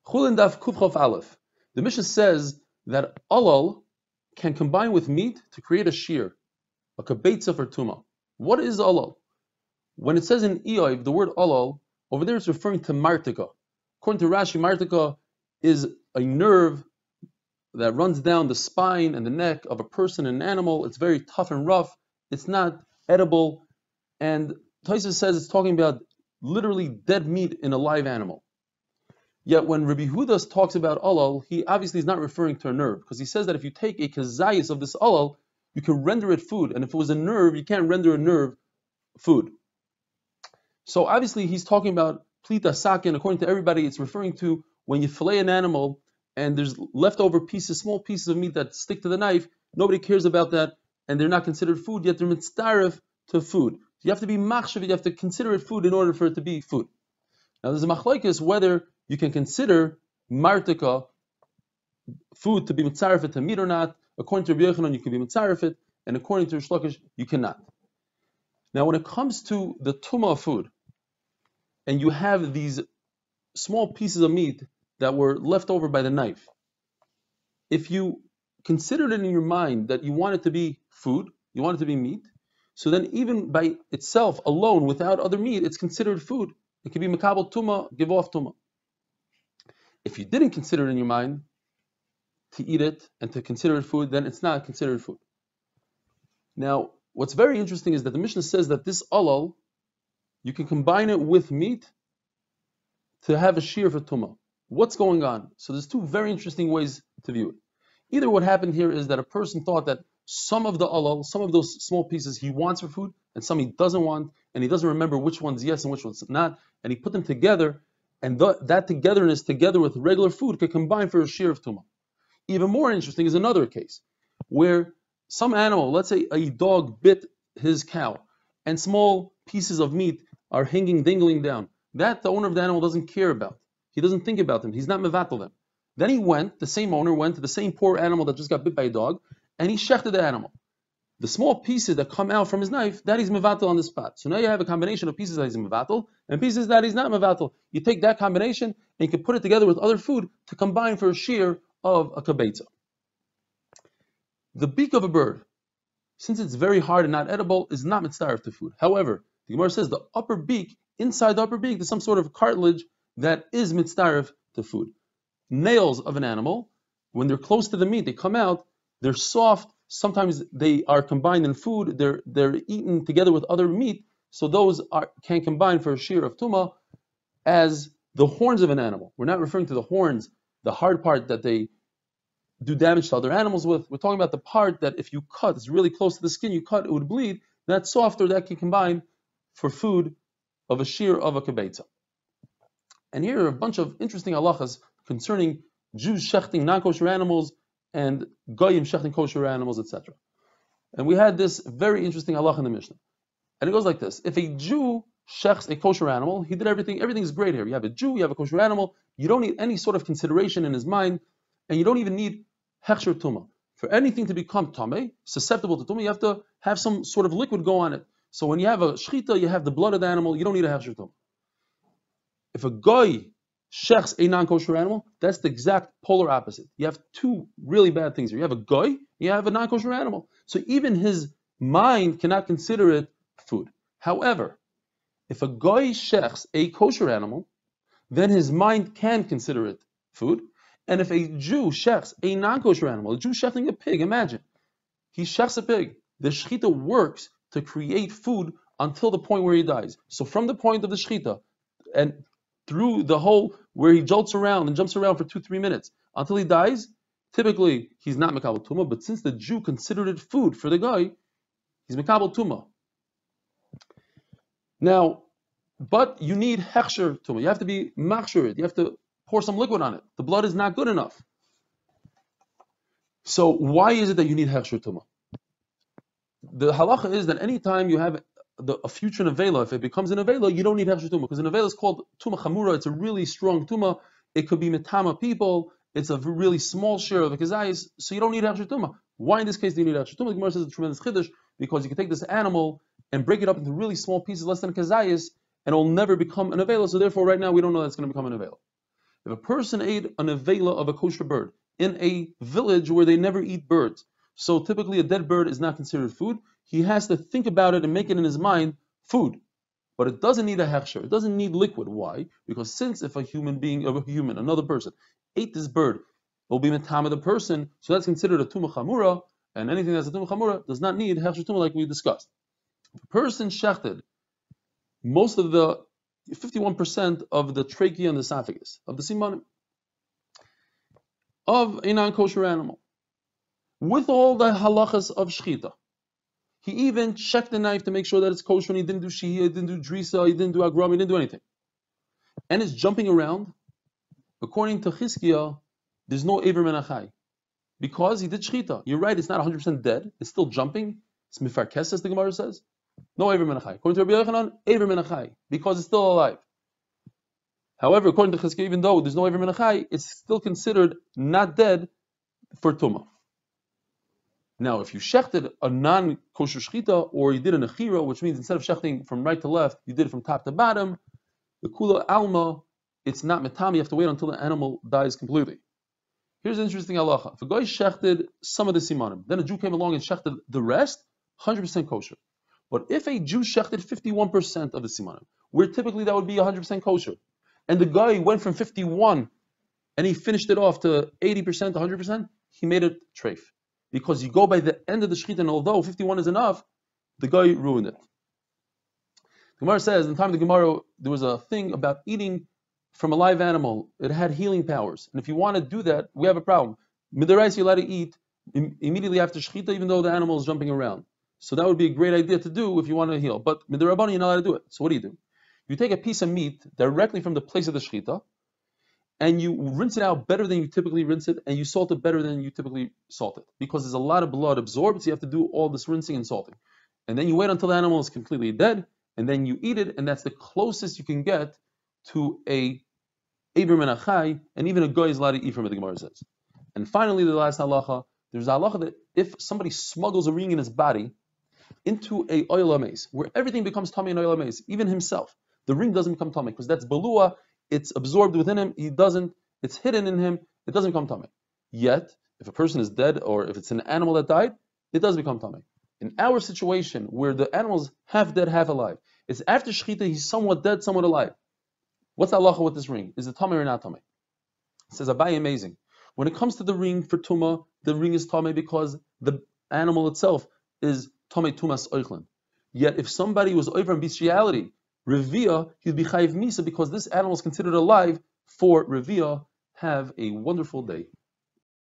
Chullin Daf Kufchof Aleph. The Mishnah says that alal can combine with meat to create a shear, a kabeitza for tuma. What is alal? When it says in Eoiv, the word alal, over there it's referring to martika. According to Rashi, martika is a nerve that runs down the spine and the neck of a person and an animal. It's very tough and rough. It's not edible. And Tosfos says it's talking about literally dead meat in a live animal. Yet when Rabbi Hudas talks about alal, he obviously is not referring to a nerve, because he says that if you take a kazayis of this alal, you can render it food. And if it was a nerve, you can't render a nerve food. So obviously he's talking about plita sakin. According to everybody, it's referring to when you fillet an animal and there's leftover pieces, small pieces of meat that stick to the knife. Nobody cares about that, and they're not considered food, yet they're mitzdaref to food. You have to be machshav, you have to consider it food in order for it to be food. Now there's a machlokes whether you can consider martika food to be mitzarefet to meat or not. According to Rabbi Yochanan, you can be mitzarefet, and according to Rish Lakish, you cannot. Now when it comes to the tumah of food, and you have these small pieces of meat that were left over by the knife, if you considered it in your mind that you want it to be food, you want it to be meat, so then even by itself, alone, without other meat, it's considered food. It can be makabel tumah, give off tumah. If you didn't consider it in your mind to eat it and to consider it food, then it's not considered food. Now, what's very interesting is that the Mishnah says that this alal, you can combine it with meat to have a shear for tumah. What's going on? So there's two very interesting ways to view it. Either what happened here is that a person thought that some of the alal, some of those small pieces he wants for food, and some he doesn't want, and he doesn't remember which one's yes and which one's not, and he put them together, and that togetherness together with regular food could combine for a shear of tumah. Even more interesting is another case, where some animal, let's say a dog bit his cow, and small pieces of meat are hanging, dangling down. That the owner of the animal doesn't care about. He doesn't think about them. He's not mevatel them. Then the same owner went to the same poor animal that just got bit by a dog, and he shechted the animal. The small pieces that come out from his knife, that he's mevatel on the spot. So now you have a combination of pieces that he's mevatel, and pieces that he's not mevatel. You take that combination, and you can put it together with other food to combine for a shear of a kabeitza. The beak of a bird, since it's very hard and not edible, is not mitzdaref to food. However, the Gemara says the upper beak, inside the upper beak, there's some sort of cartilage that is mitzdaref to food. Nails of an animal, when they're close to the meat, they come out, they're soft, sometimes they are combined in food, they're eaten together with other meat, so those can combine for a shear of tumah, as the horns of an animal. We're not referring to the horns, the hard part that they do damage to other animals with. We're talking about the part that if you cut, it's really close to the skin, you cut, it would bleed. That's softer, that can combine for food of a shear of a kabeitza. And here are a bunch of interesting halachas concerning Jews shechting non-kosher animals and goyim shechting kosher animals, etc. And we had this very interesting halach in the Mishnah. And it goes like this. If a Jew shechts a kosher animal, he did everything's great here. You have a Jew, you have a kosher animal, you don't need any sort of consideration in his mind, and you don't even need hechsher tumah. For anything to become tameh, susceptible to tumah, you have to have some sort of liquid go on it. So when you have a shchita, you have the blood of the animal, you don't need a hechsher tumah. If a goy shechts a non-kosher animal, that's the exact polar opposite. You have two really bad things here. You have a goy, you have a non-kosher animal. So even his mind cannot consider it food. However, if a goy shechts a kosher animal, then his mind can consider it food. And if a Jew shechts a non-kosher animal, a Jew shechting a pig, imagine, he shechts a pig. The shechita works to create food until the point where he dies. So from the point of the shechita and through the hole where he jolts around and jumps around for 2-3 minutes until he dies, typically he's not mekabel tumah, but since the Jew considered it food for the guy, he's mekabel tumah. Now, but you need hechsher tumah. You have to be machsher. You have to pour some liquid on it. The blood is not good enough. So why is it that you need hechsher tumah? The halacha is that anytime you have a future nevela, if it becomes an nevela, you don't need hechsher tumah, because a nevela is called tumah chamura. It's a really strong tumah. It could be metama people. It's a really small share of the kazayis, so you don't need hechsher tumah. Why in this case do you need hechsher tumah? The Gemara says it's a tremendous chiddush, because you can take this animal and break it up into really small pieces, less than a kazayis, and it will never become an nevela. So therefore, right now we don't know that it's going to become an nevela. If a person ate an avela of a kosher bird in a village where they never eat birds, so typically a dead bird is not considered food, he has to think about it and make it in his mind food. But it doesn't need a hechsher. It doesn't need liquid. Why? Because since if another person, ate this bird, it will be metame the person, so that's considered a tumah chamura, and anything that's a tumah chamura does not need hechsher tumah like we discussed. If a person shechted most of the 51% of the trachea and the esophagus of the simanim of a non-kosher animal, with all the halachas of shchita, he even checked the knife to make sure that it's kosher, and he didn't do shihya, he didn't do drisa, he didn't do agram, he didn't do anything. And it's jumping around. According to Chizkiah, there's no Ever Menachai. Because he did shchita. You're right, it's not 100% dead. It's still jumping. It's mifarkes, as the Gemara says. No Ever Menachai. According to Rabbi Yochanan, Ever Menachai. Because it's still alive. However, according to Chizkiah, even though there's no Ever Menachai, it's still considered not dead for Tumah. Now, if you shechted a non-kosher shchita, or you did an achira, which means instead of shechting from right to left, you did it from top to bottom, the kula alma, it's not metami, you have to wait until the animal dies completely. Here's an interesting halacha. If a guy shechted some of the simanim, then a Jew came along and shechted the rest, 100% kosher. But if a Jew shechted 51% of the simanim, where typically that would be 100% kosher, and the guy went from 51 and he finished it off to 80%, 100%, he made it treif. Because you go by the end of the shechita, and although 51 is enough, the guy ruined it. The Gemara says, in the time of the Gemara, there was a thing about eating from a live animal. It had healing powers. And if you want to do that, we have a problem. Midaraisa, you're allowed to eat immediately after shechita, even though the animal is jumping around. So that would be a great idea to do if you want to heal. But midarabani, you're not allowed to do it. So what do? You take a piece of meat directly from the place of the shechita, and you rinse it out better than you typically rinse it, and you salt it better than you typically salt it. Because there's a lot of blood absorbed, so you have to do all this rinsing and salting. And then you wait until the animal is completely dead, and then you eat it, and that's the closest you can get to a Eber Menachai, and even a guy is allowed to eat from it, the Gemara says. And finally, the last halacha, there's a halacha that if somebody smuggles a ring in his body into a oil mace, where everything becomes tummy in oil mace, even himself, the ring doesn't become tummy, because that's balua, it's absorbed within him, it's hidden in him, it doesn't become tummy. Yet, if a person is dead, or if it's an animal that died, it does become tummy. In our situation, where the animal is half dead, half alive, it's after shechita, he's somewhat dead, somewhat alive. What's the halacha with this ring? Is it tummy or not tummy? It says Abaye, amazing. When it comes to the ring for tumah, the ring is tummy because the animal itself is tummy tumas oichlin. Yet if somebody was over in bestiality, revia, he'd be chayiv misa because this animal is considered alive for revia. Have a wonderful day.